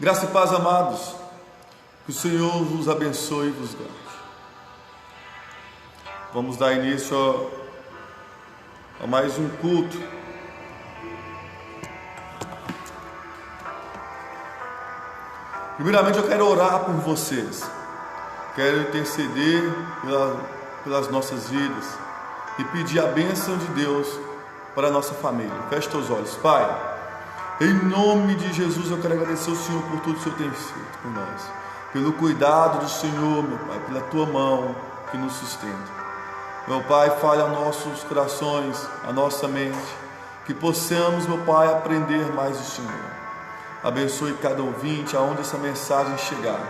Graça e paz, amados, que o Senhor vos abençoe e vos guarde. Vamos dar início a mais um culto. Primeiramente eu quero orar por vocês, quero interceder pelas nossas vidas e pedir a bênção de Deus para a nossa família. Feche teus olhos. Pai, em nome de Jesus, eu quero agradecer ao Senhor por tudo que o Senhor tem feito por nós, pelo cuidado do Senhor, meu Pai, pela Tua mão que nos sustenta. Meu Pai, fale aos nossos corações, à nossa mente, que possamos, meu Pai, aprender mais do Senhor. Abençoe cada ouvinte, aonde essa mensagem chegar.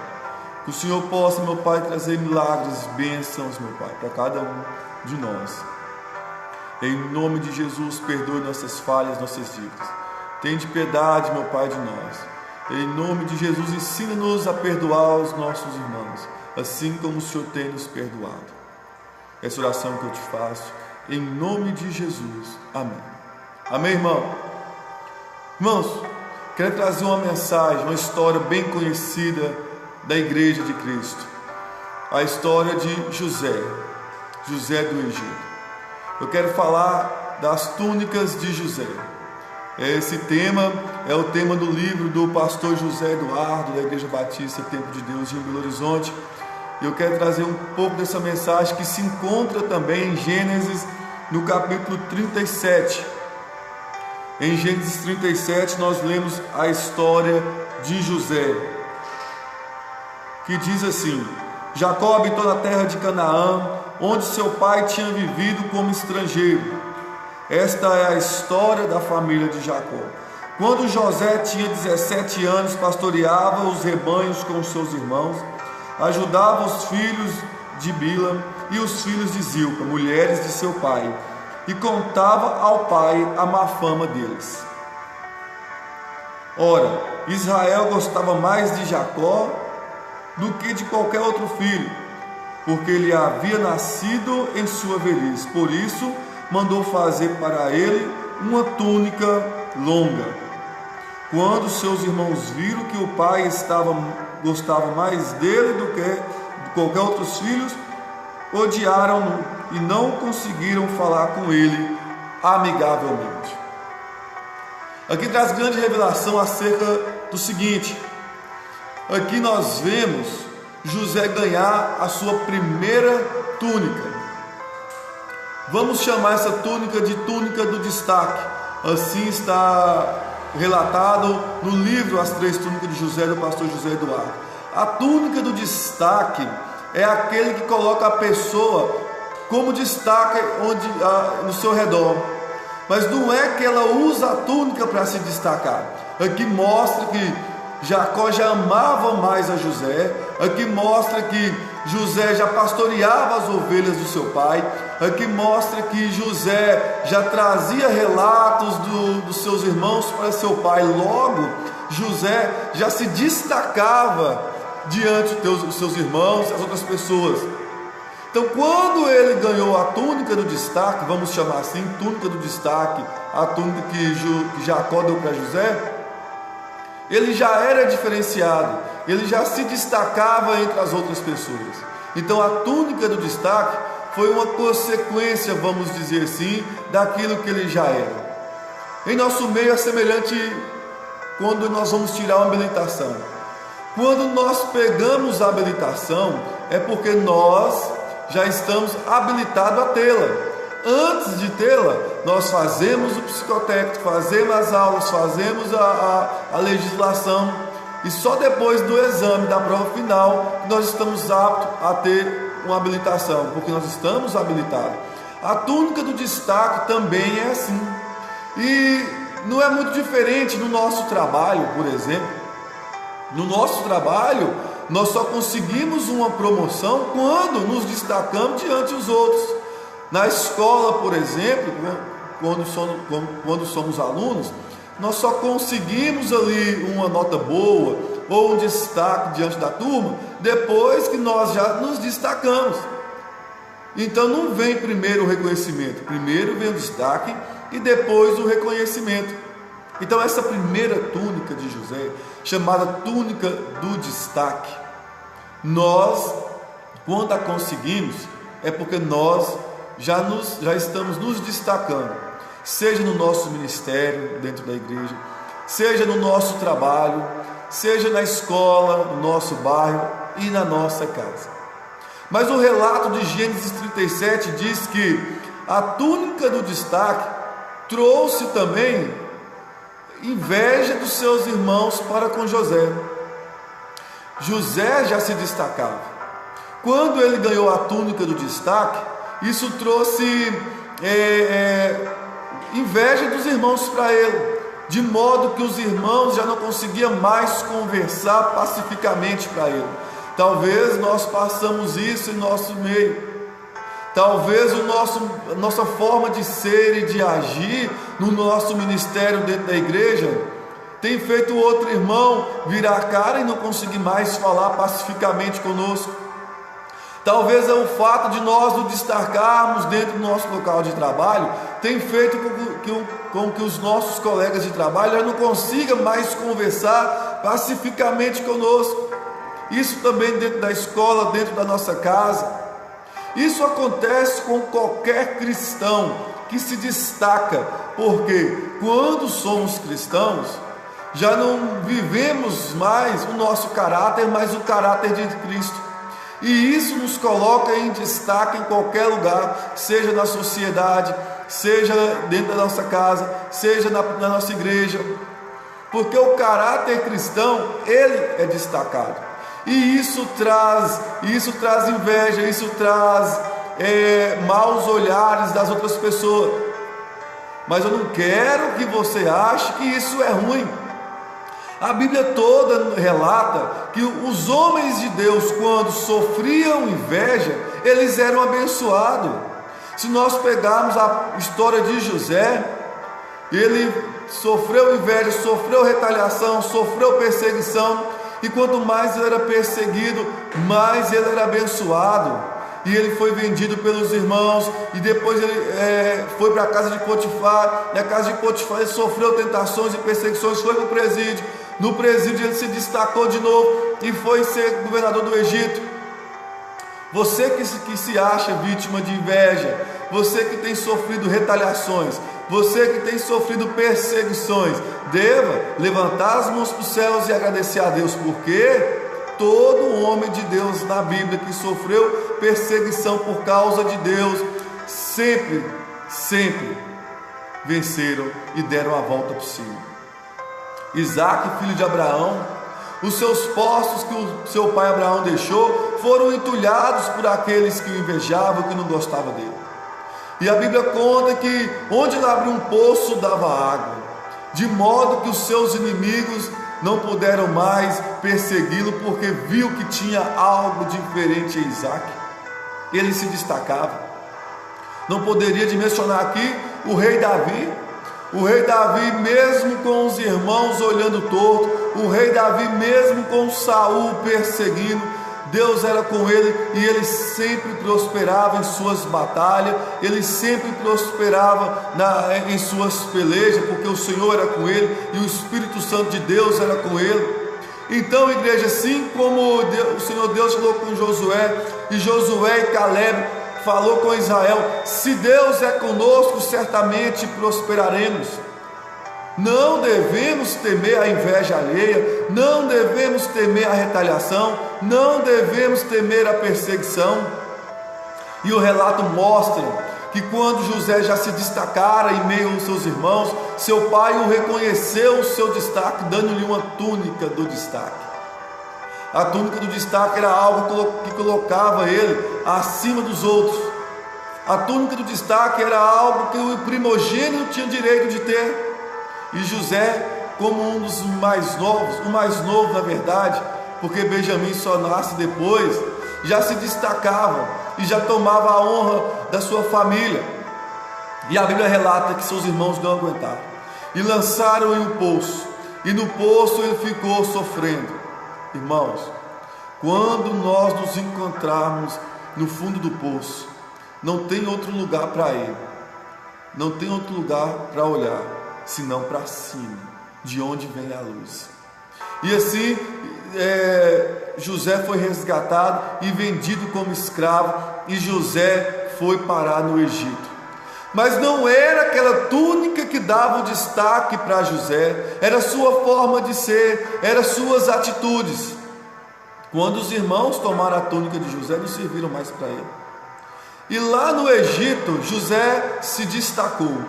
Que o Senhor possa, meu Pai, trazer milagres, bênçãos, meu Pai, para cada um de nós. Em nome de Jesus, perdoe nossas falhas, nossas dívidas. Tende piedade, meu Pai, de nós. Em nome de Jesus, ensina-nos a perdoar os nossos irmãos, assim como o Senhor tem nos perdoado. Essa oração que eu te faço, em nome de Jesus. Amém. Amém, irmão? Irmãos, quero trazer uma mensagem, uma história bem conhecida da Igreja de Cristo. A história de José do Egito. Eu quero falar das túnicas de José. Esse tema é o tema do livro do pastor José Eduardo, da Igreja Batista Tempo de Deus em Belo Horizonte. E eu quero trazer um pouco dessa mensagem que se encontra também em Gênesis, no capítulo 37. Em Gênesis 37 nós lemos a história de José, que diz assim: Jacó habitou na terra de Canaã, onde seu pai tinha vivido como estrangeiro. Esta é a história da família de Jacó. Quando José tinha 17 anos, pastoreava os rebanhos com seus irmãos, ajudava os filhos de Bila e os filhos de Zilpa, mulheres de seu pai, e contava ao pai a má fama deles. Ora, Israel gostava mais de Jacó do que de qualquer outro filho, porque ele havia nascido em sua velhice. Por isso, mandou fazer para ele uma túnica longa. Quando seus irmãos viram que o pai gostava mais dele do que de qualquer outros filhos, odiaram-no e não conseguiram falar com ele amigavelmente. Aqui traz grande revelação acerca do seguinte: aqui nós vemos José ganhar a sua primeira túnica. Vamos chamar essa túnica de túnica do destaque. Assim está relatado no livro As Três Túnicas de José, do pastor José Eduardo. A túnica do destaque é aquele que coloca a pessoa como destaque no seu redor. Mas não é que ela usa a túnica para se destacar. Aqui mostra que Jacó já amava mais a José. Aqui mostra que José já pastoreava as ovelhas do seu pai. Aqui mostra que José já trazia relatos dos seus irmãos para seu pai. Logo, José já se destacava diante dos seus irmãos e as outras pessoas. Então, quando ele ganhou a túnica do destaque, vamos chamar assim, túnica do destaque, a túnica que Jacó deu para José, ele já era diferenciado, ele já se destacava entre as outras pessoas. Então a túnica do destaque foi uma consequência, vamos dizer assim, daquilo que ele já era. Em nosso meio é semelhante quando nós vamos tirar uma habilitação. Quando nós pegamos a habilitação, é porque nós já estamos habilitados a tê-la. Antes de tê-la, nós fazemos o psicotécnico, fazemos as aulas, fazemos a legislação, e só depois do exame, da prova final, nós estamos aptos a ter uma habilitação, porque nós estamos habilitados. A túnica do destaque também é assim, e não é muito diferente no nosso trabalho, por exemplo. No nosso trabalho, nós só conseguimos uma promoção quando nos destacamos diante dos outros. Na escola, por exemplo, quando somos alunos, nós só conseguimos ali uma nota boa ou um destaque diante da turma depois que nós já nos destacamos. Então não vem primeiro o reconhecimento, primeiro vem o destaque e depois o reconhecimento. Então essa primeira túnica de José, chamada túnica do destaque, nós, quando a conseguimos, é porque nós já estamos nos destacando, seja no nosso ministério dentro da igreja, seja no nosso trabalho, seja na escola, no nosso bairro e na nossa casa. Mas o relato de Gênesis 37 diz que a túnica do destaque trouxe também inveja dos seus irmãos para com José. José já se destacava. Quando ele ganhou a túnica do destaque, isso trouxe inveja dos irmãos para ele, de modo que os irmãos já não conseguiam mais conversar pacificamente para ele. Talvez nós passamos isso em nosso meio. Talvez a nossa forma de ser e de agir no nosso ministério dentro da igreja tem feito o outro irmão virar a cara e não conseguir mais falar pacificamente conosco. Talvez o fato de nós nos destacarmos dentro do nosso local de trabalho tem feito com que os nossos colegas de trabalho não consigam mais conversar pacificamente conosco. Isso também dentro da escola, dentro da nossa casa. Isso acontece com qualquer cristão que se destaca, porque quando somos cristãos, já não vivemos mais o nosso caráter, mas o caráter de Cristo. E isso nos coloca em destaque em qualquer lugar, seja na sociedade, seja dentro da nossa casa, seja na nossa igreja, porque o caráter cristão, ele é destacado. E isso traz inveja, isso traz maus olhares das outras pessoas. Mas eu não quero que você ache que isso é ruim. A Bíblia toda relata que os homens de Deus, quando sofriam inveja, eles eram abençoados. Se nós pegarmos a história de José, ele sofreu inveja, sofreu retaliação, sofreu perseguição, e quanto mais ele era perseguido, mais ele era abençoado. E ele foi vendido pelos irmãos, e depois ele foi para a casa de Potifar. Na casa de Potifar ele sofreu tentações e perseguições, foi para o presídio. No presídio ele se destacou de novo e foi ser governador do Egito. Você que se acha vítima de inveja, você que tem sofrido retaliações, você que tem sofrido perseguições, deva levantar as mãos para os céus e agradecer a Deus, porque todo homem de Deus na Bíblia que sofreu perseguição por causa de Deus, sempre venceram e deram a volta por cima. Isaac, filho de Abraão, os seus postos que o seu pai Abraão deixou foram entulhados por aqueles que o invejavam, que não gostavam dele. E a Bíblia conta que onde ele abriu um poço dava água, de modo que os seus inimigos não puderam mais persegui-lo, porque viu que tinha algo diferente em Isaac. Ele se destacava. Não poderia de mencionar aqui o rei Davi. O rei Davi, mesmo com os irmãos olhando torto, o rei Davi, mesmo com Saul perseguindo, Deus era com ele e ele sempre prosperava em suas batalhas, ele sempre prosperava em suas pelejas, porque o Senhor era com ele e o Espírito Santo de Deus era com ele. Então, igreja, assim como o Senhor Deus falou com Josué, e Josué e Caleb falou com Israel, se Deus é conosco, certamente prosperaremos. Não devemos temer a inveja alheia, não devemos temer a retaliação, não devemos temer a perseguição. E o relato mostra que quando José já se destacara em meio aos seus irmãos, seu pai o reconheceu o seu destaque, dando-lhe uma túnica do destaque. A túnica do destaque era algo que colocava ele acima dos outros. A túnica do destaque era algo que o primogênito tinha direito de ter. E José, como um dos mais novos, o mais novo na verdade, porque Benjamim só nasce depois, já se destacava e já tomava a honra da sua família. E a Bíblia relata que seus irmãos não aguentaram e lançaram em um poço, e no poço ele ficou sofrendo. Irmãos, quando nós nos encontrarmos no fundo do poço, não tem outro lugar para ir, não tem outro lugar para olhar, senão para cima, de onde vem a luz. E assim, José foi resgatado e vendido como escravo, e José foi parar no Egito. Mas não era aquela túnica que dava o destaque para José, era sua forma de ser, eram suas atitudes. Quando os irmãos tomaram a túnica de José, não serviram mais para ele. E lá no Egito, José se destacou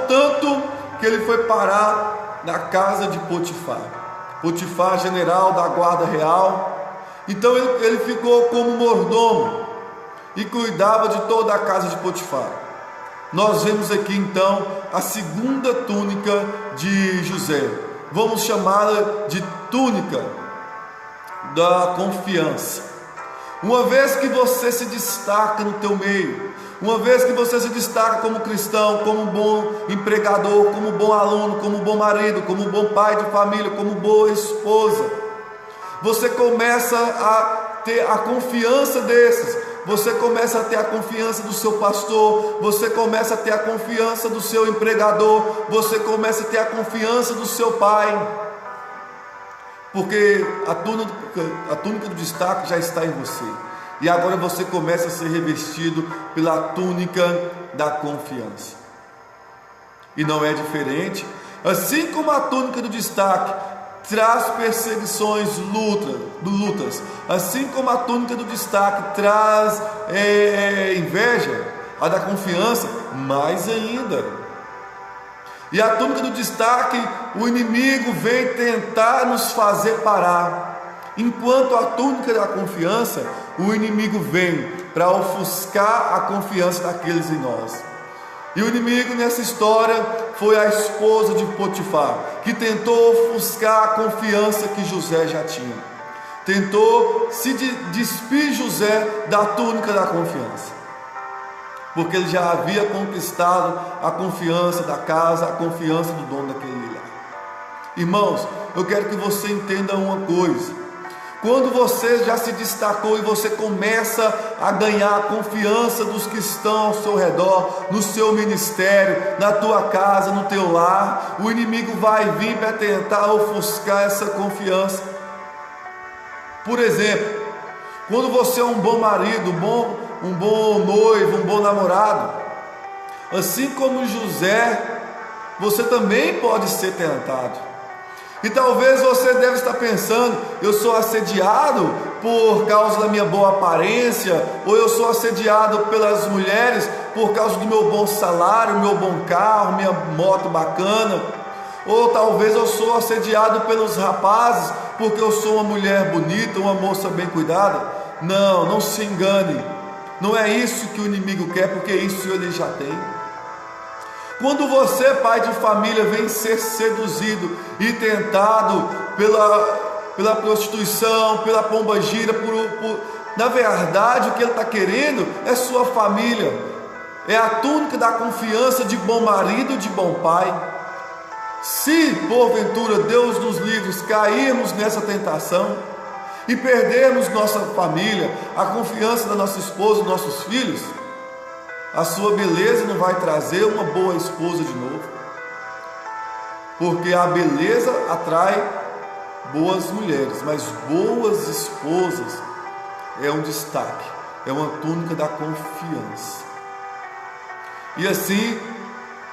tanto que ele foi parar na casa de Potifar. Potifar, general da guarda real. Então ele ficou como mordomo e cuidava de toda a casa de Potifar. Nós vemos aqui então a segunda túnica de José. Vamos chamá-la de túnica da confiança. Uma vez que você se destaca no teu meio, uma vez que você se destaca como cristão, como um bom empregador, como um bom aluno, como um bom marido, como um bom pai de família, como boa esposa, você começa a ter a confiança desses. Você começa a ter a confiança do seu pastor, você começa a ter a confiança do seu empregador, você começa a ter a confiança do seu pai, porque a túnica do destaque já está em você, e agora você começa a ser revestido pela túnica da confiança. E não é diferente, assim como a túnica do destaque traz perseguições, lutas, assim como a túnica do destaque traz inveja, a da confiança mais ainda. E a túnica do destaque, o inimigo vem tentar nos fazer parar, enquanto a túnica da confiança, o inimigo vem para ofuscar a confiança daqueles em nós. E o inimigo nessa história foi a esposa de Potifar, que tentou ofuscar a confiança que José já tinha. Tentou se despir José da túnica da confiança, porque ele já havia conquistado a confiança da casa, a confiança do dono daquele lugar. Irmãos, eu quero que você entenda uma coisa. Quando você já se destacou e você começa a ganhar a confiança dos que estão ao seu redor, no seu ministério, na tua casa, no teu lar, o inimigo vai vir para tentar ofuscar essa confiança. Por exemplo, quando você é um bom marido, um bom noivo, um bom namorado, assim como José, você também pode ser tentado. E talvez você deve estar pensando: eu sou assediado por causa da minha boa aparência, ou eu sou assediado pelas mulheres por causa do meu bom salário, meu bom carro, minha moto bacana, ou talvez eu sou assediado pelos rapazes porque eu sou uma mulher bonita, uma moça bem cuidada. Não se engane, não é isso que o inimigo quer, porque isso ele já tem. Quando você, pai de família, vem ser seduzido e tentado pela prostituição, pela pombagira, na verdade o que ele está querendo é sua família, é a túnica da confiança de bom marido, de bom pai. Se porventura Deus nos livre, cairmos nessa tentação e perdermos nossa família, a confiança da nossa esposa, dos nossos filhos, a sua beleza não vai trazer uma boa esposa de novo, porque a beleza atrai boas mulheres, mas boas esposas é um destaque, é uma túnica da confiança. E assim,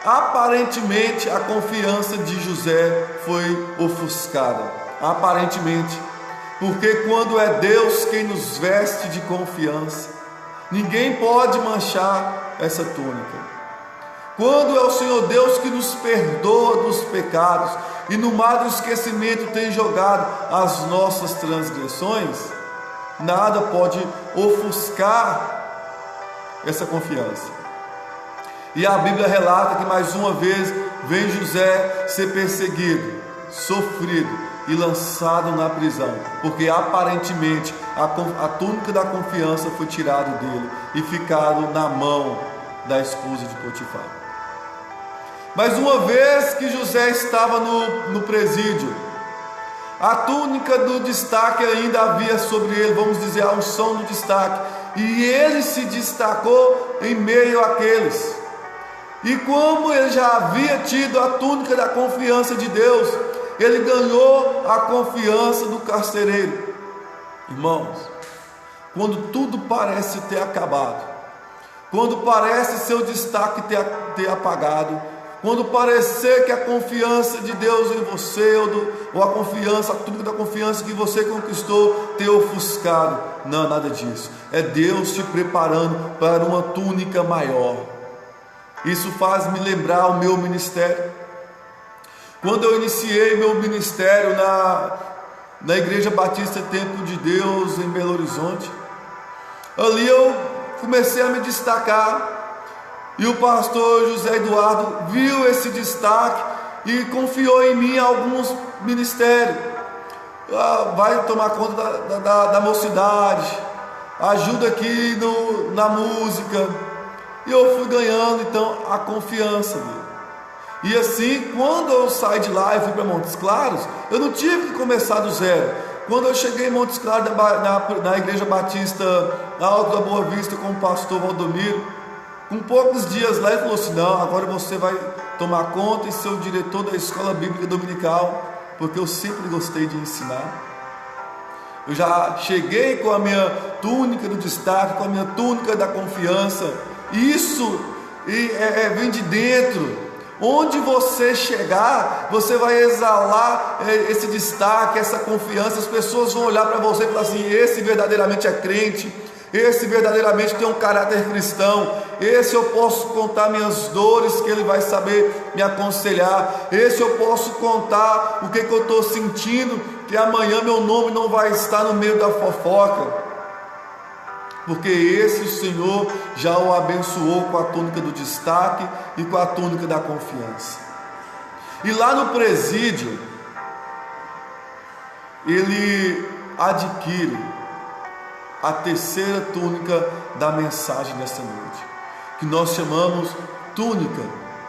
aparentemente, a confiança de José foi ofuscada, aparentemente, porque quando é Deus quem nos veste de confiança, ninguém pode manchar essa túnica. Quando é o Senhor Deus que nos perdoa dos pecados e no mar do esquecimento tem jogado as nossas transgressões, nada pode ofuscar essa confiança. E a Bíblia relata que mais uma vez vem José ser perseguido, sofrido e lançado na prisão, porque aparentemente a túnica da confiança foi tirada dele e ficado na mão da esposa de Potifar. Mas uma vez que José estava no presídio, a túnica do destaque ainda havia sobre ele, vamos dizer, a unção do destaque, e ele se destacou em meio àqueles. E como ele já havia tido a túnica da confiança de Deus, ele ganhou a confiança do carcereiro. Irmãos, quando tudo parece ter acabado, quando parece seu destaque ter apagado, quando parecer que a confiança de Deus em você, ou a confiança, a túnica da confiança que você conquistou, ter ofuscado, não, nada disso. É Deus te preparando para uma túnica maior. Isso faz me lembrar o meu ministério. Quando eu iniciei meu ministério na Igreja Batista Templo de Deus em Belo Horizonte, ali eu comecei a me destacar, e o pastor José Eduardo viu esse destaque e confiou em mim alguns ministérios. Vai tomar conta da mocidade, ajuda aqui na música. E eu fui ganhando então a confiança dele. E assim, quando eu saí de lá e fui para Montes Claros, eu não tive que começar do zero. Quando eu cheguei em Montes Claros, na Igreja Batista na Alto da Boa Vista, com o pastor Valdomiro, com poucos dias lá, ele falou assim: não, agora você vai tomar conta e ser o diretor da escola bíblica dominical, porque eu sempre gostei de ensinar. Eu já cheguei com a minha túnica do destaque, com a minha túnica da confiança. Isso vem de dentro. Onde você chegar, você vai exalar esse destaque, essa confiança. As pessoas vão olhar para você e falar assim: esse verdadeiramente é crente, esse verdadeiramente tem um caráter cristão, esse eu posso contar minhas dores, que ele vai saber me aconselhar, esse eu posso contar o que eu estou sentindo, que amanhã meu nome não vai estar no meio da fofoca, porque esse o Senhor já o abençoou com a túnica do destaque e com a túnica da confiança. E lá no presídio, ele adquire a terceira túnica da mensagem dessa noite, que nós chamamos túnica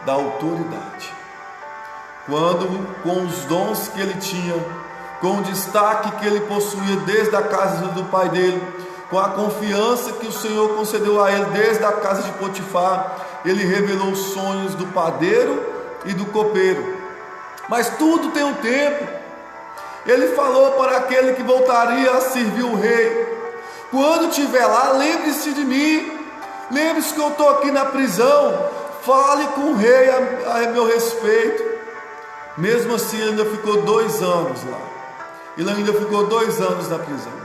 da autoridade. Quando, com os dons que ele tinha, com o destaque que ele possuía desde a casa do pai dele, com a confiança que o Senhor concedeu a ele desde a casa de Potifar, ele revelou os sonhos do padeiro e do copeiro. Mas tudo tem um tempo. Ele falou para aquele que voltaria a servir o rei: quando estiver lá, lembre-se de mim, lembre-se que eu estou aqui na prisão, fale com o rei a meu respeito. Mesmo assim, ele ainda ficou 2 anos lá, ele ainda ficou 2 anos na prisão.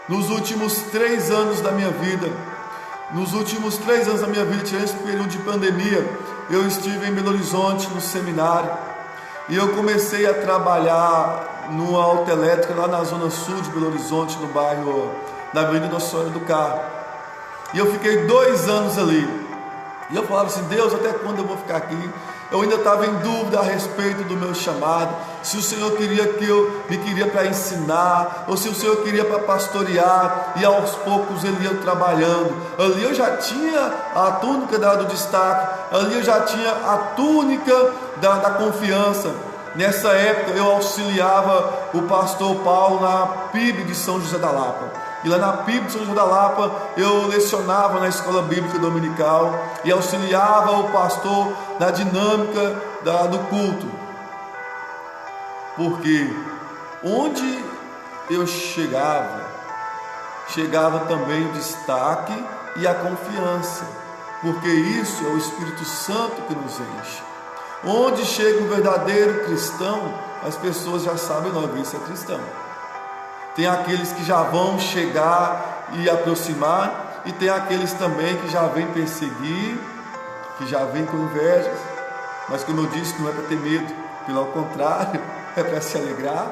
Nos últimos 3 anos da minha vida, tirando esse período de pandemia, eu estive em Belo Horizonte no seminário, e eu comecei a trabalhar numa autoelétrica lá na zona sul de Belo Horizonte, no bairro da Avenida Nossa Senhora do Carmo. E eu fiquei 2 anos ali, e eu falava assim: Deus, até quando eu vou ficar aqui? Eu ainda estava em dúvida a respeito do meu chamado, se o Senhor me queria para ensinar, ou se o Senhor queria para pastorear. E aos poucos ele ia trabalhando. Ali eu já tinha a túnica do destaque, ali eu já tinha a túnica da confiança. Nessa época eu auxiliava o pastor Paulo na PIB de São José da Lapa. E lá na PIB de São José da Lapa eu lecionava na escola bíblica dominical e auxiliava o pastor na dinâmica do culto. Porque onde eu chegava também o destaque e a confiança, porque isso é o Espírito Santo que nos enche. Onde chega um verdadeiro cristão, as pessoas já sabem logo: isso é cristão. Tem aqueles que já vão chegar e aproximar, e tem aqueles também que já vêm perseguir, que já vêm com invejas. Mas como eu disse, não é para ter medo, pelo contrário, é para se alegrar.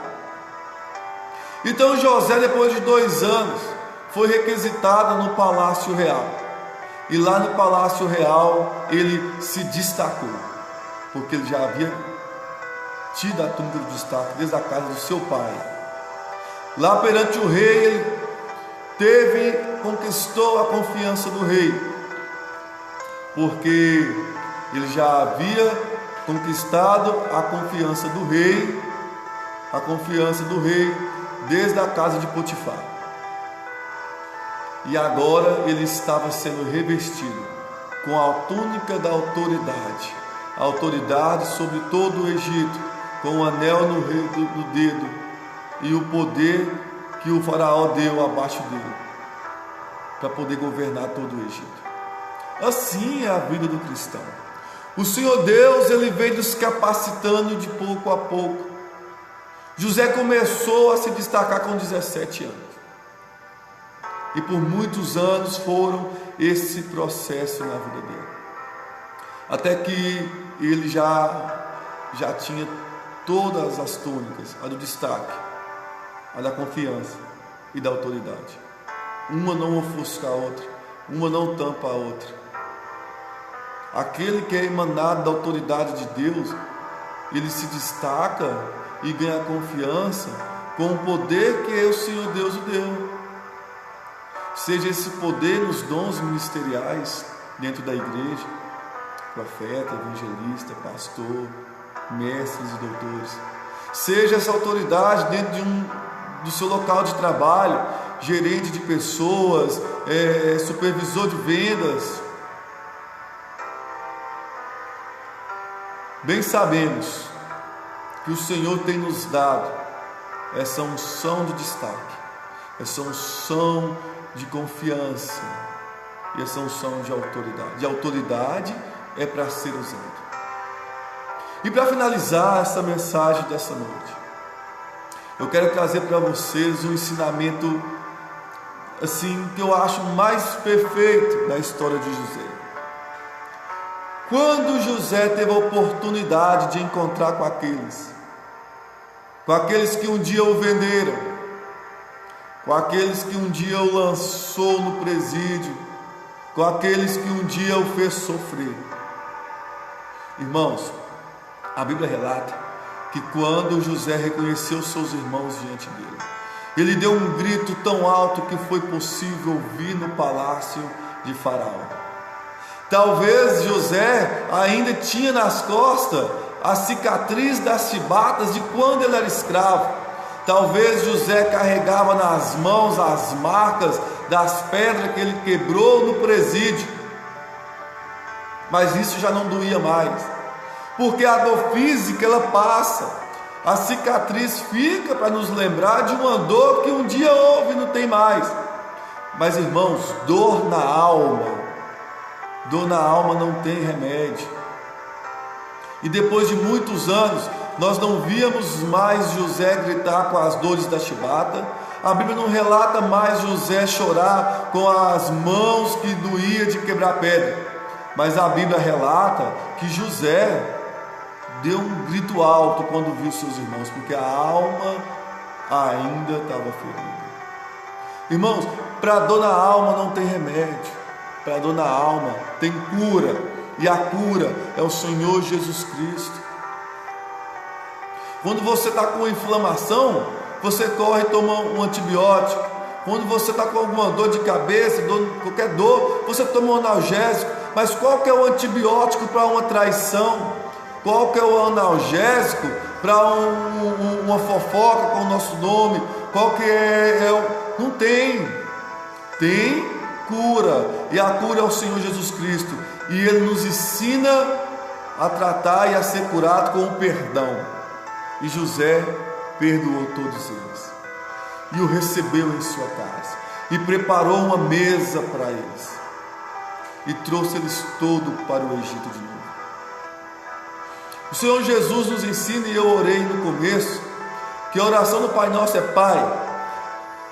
Então José, depois de 2 anos, foi requisitado no Palácio Real. E lá no Palácio Real ele se destacou, porque ele já havia tido a túnica do destaque desde a casa do seu pai. Lá perante o rei, ele conquistou a confiança do rei, porque ele já havia conquistado a confiança do rei desde a casa de Potifar. E agora ele estava sendo revestido com a túnica da autoridade, a autoridade sobre todo o Egito, com o anel no dedo e o poder que o faraó deu abaixo dele, para poder governar todo o Egito. Assim é a vida do cristão. O Senhor Deus, Ele vem nos capacitando de pouco a pouco. José começou a se destacar com 17 anos. E por muitos anos foram esse processo na vida dele. Até que ele já tinha todas as túnicas, a do destaque, a da confiança e da autoridade. Uma não ofusca a outra, uma não tampa a outra. Aquele que é emanado da autoridade de Deus, ele se destaca e ganha confiança com o poder que o Senhor Deus o deu. Seja esse poder nos dons ministeriais dentro da igreja, profeta, evangelista, pastor, mestres e doutores. Seja essa autoridade dentro do seu local de trabalho, gerente de pessoas, supervisor de vendas. Bem sabemos que o Senhor tem nos dado essa unção de destaque, essa unção de confiança e essa unção de autoridade. E a autoridade é para ser usada. E para finalizar essa mensagem dessa noite, eu quero trazer para vocês um ensinamento assim que eu acho mais perfeito da história de José. Quando José teve a oportunidade de encontrar com aqueles que um dia o venderam, com aqueles que um dia o lançou no presídio, com aqueles que um dia o fez sofrer. Irmãos, a Bíblia relata que quando José reconheceu seus irmãos diante dele, ele deu um grito tão alto que foi possível ouvir no palácio de Faraó. Talvez José ainda tinha nas costas a cicatriz das chibatas de quando ele era escravo. Talvez José carregava nas mãos as marcas das pedras que ele quebrou no presídio. Mas isso já não doía mais, porque a dor física ela passa, a cicatriz fica para nos lembrar de uma dor que um dia houve e não tem mais. Mas irmãos, dor na alma não tem remédio. E depois de muitos anos, nós não víamos mais José gritar com as dores da chibata. A Bíblia não relata mais José chorar com as mãos que doía de quebrar pedra. Mas a Bíblia relata que José deu um grito alto quando viu seus irmãos, porque a alma ainda estava ferida. Irmãos, para a dor na alma não tem remédio. Para a dor na alma tem cura, e a cura é o Senhor Jesus Cristo. Quando você está com inflamação, você corre e toma um antibiótico. Quando você está com alguma dor de cabeça, qualquer dor, você toma um analgésico. Mas qual que é o antibiótico para uma traição? Qual que é o analgésico para uma fofoca com o nosso nome? Qual que Não tem. Tem cura, e a cura é o Senhor Jesus Cristo, e Ele nos ensina a tratar e a ser curado com o perdão. E José perdoou todos eles, e o recebeu em sua casa, e preparou uma mesa para eles, e trouxe eles todos para o Egito de novo. O Senhor Jesus nos ensina, e eu orei no começo, que a oração do Pai Nosso é: Pai,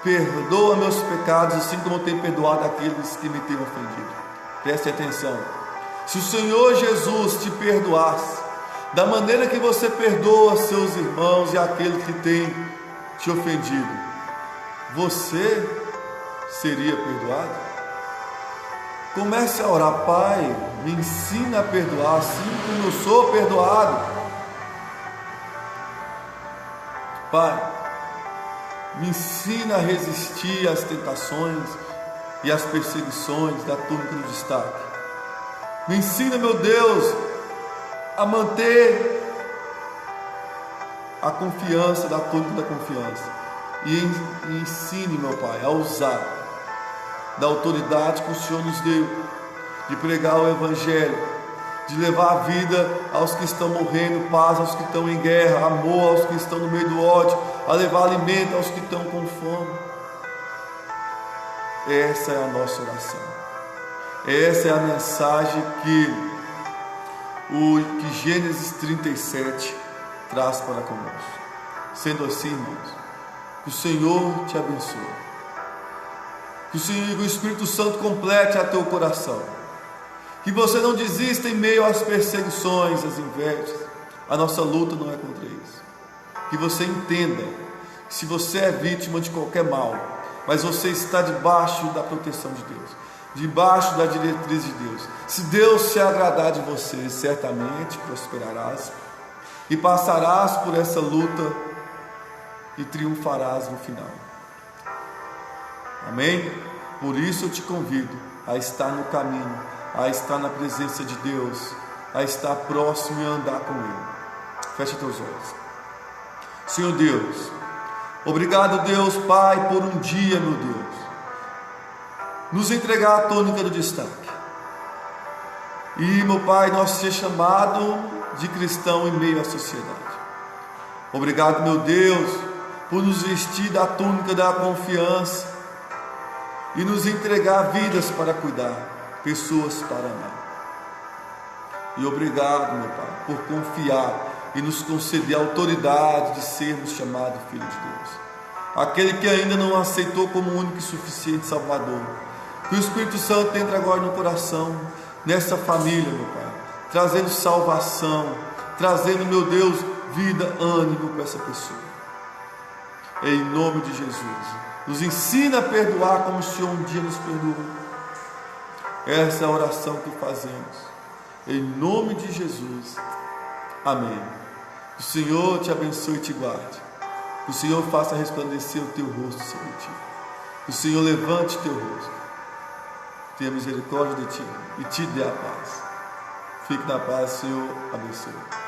perdoa meus pecados, assim como eu tenho perdoado aqueles que me têm ofendido. Preste atenção. Se o Senhor Jesus te perdoasse da maneira que você perdoa seus irmãos e aqueles que têm te ofendido, você seria perdoado? Comece a orar: Pai, me ensina a perdoar, assim como eu sou perdoado. Pai, me ensina a resistir às tentações e às perseguições da túnica do destaque. Me ensina, meu Deus, a manter a confiança da túnica da confiança. E ensine, meu Pai, a usar da autoridade que o Senhor nos deu. de pregar o Evangelho, de levar a vida aos que estão morrendo, paz aos que estão em guerra, amor aos que estão no meio do ódio, a levar alimento aos que estão com fome. Essa é a nossa oração. Essa é a mensagem que Gênesis 37 traz para conosco. Sendo assim, irmãos, que o Senhor te abençoe, que o Espírito Santo complete a teu coração, que você não desista em meio às perseguições, às invejas. A nossa luta não é contra isso. Que você entenda que se você é vítima de qualquer mal, mas você está debaixo da proteção de Deus, debaixo da diretriz de Deus, se Deus se agradar de você, certamente prosperarás e passarás por essa luta e triunfarás no final. Amém? Por isso eu te convido a estar no caminho, a estar na presença de Deus, a estar próximo e andar com Ele. Feche teus olhos. Senhor Deus, obrigado, Deus Pai, por um dia, meu Deus, nos entregar a tônica do destaque. E, meu Pai, nós ser chamado de cristão em meio à sociedade. Obrigado, meu Deus, por nos vestir da túnica da confiança e nos entregar vidas para cuidar, pessoas para amar. E obrigado, meu Pai, por confiar e nos conceder a autoridade de sermos chamados filhos de Deus. Aquele que ainda não aceitou como único e suficiente Salvador, que o Espírito Santo entre agora no coração, nessa família, meu Pai, trazendo salvação, trazendo, meu Deus, vida, ânimo para essa pessoa. Em nome de Jesus, nos ensina a perdoar como o Senhor um dia nos perdoou. Essa é a oração que fazemos. Em nome de Jesus. Amém. Que o Senhor te abençoe e te guarde. Que o Senhor faça resplandecer o teu rosto sobre ti. Que o Senhor levante teu rosto, tenha misericórdia de ti e te dê a paz. Fique na paz, Senhor abençoe.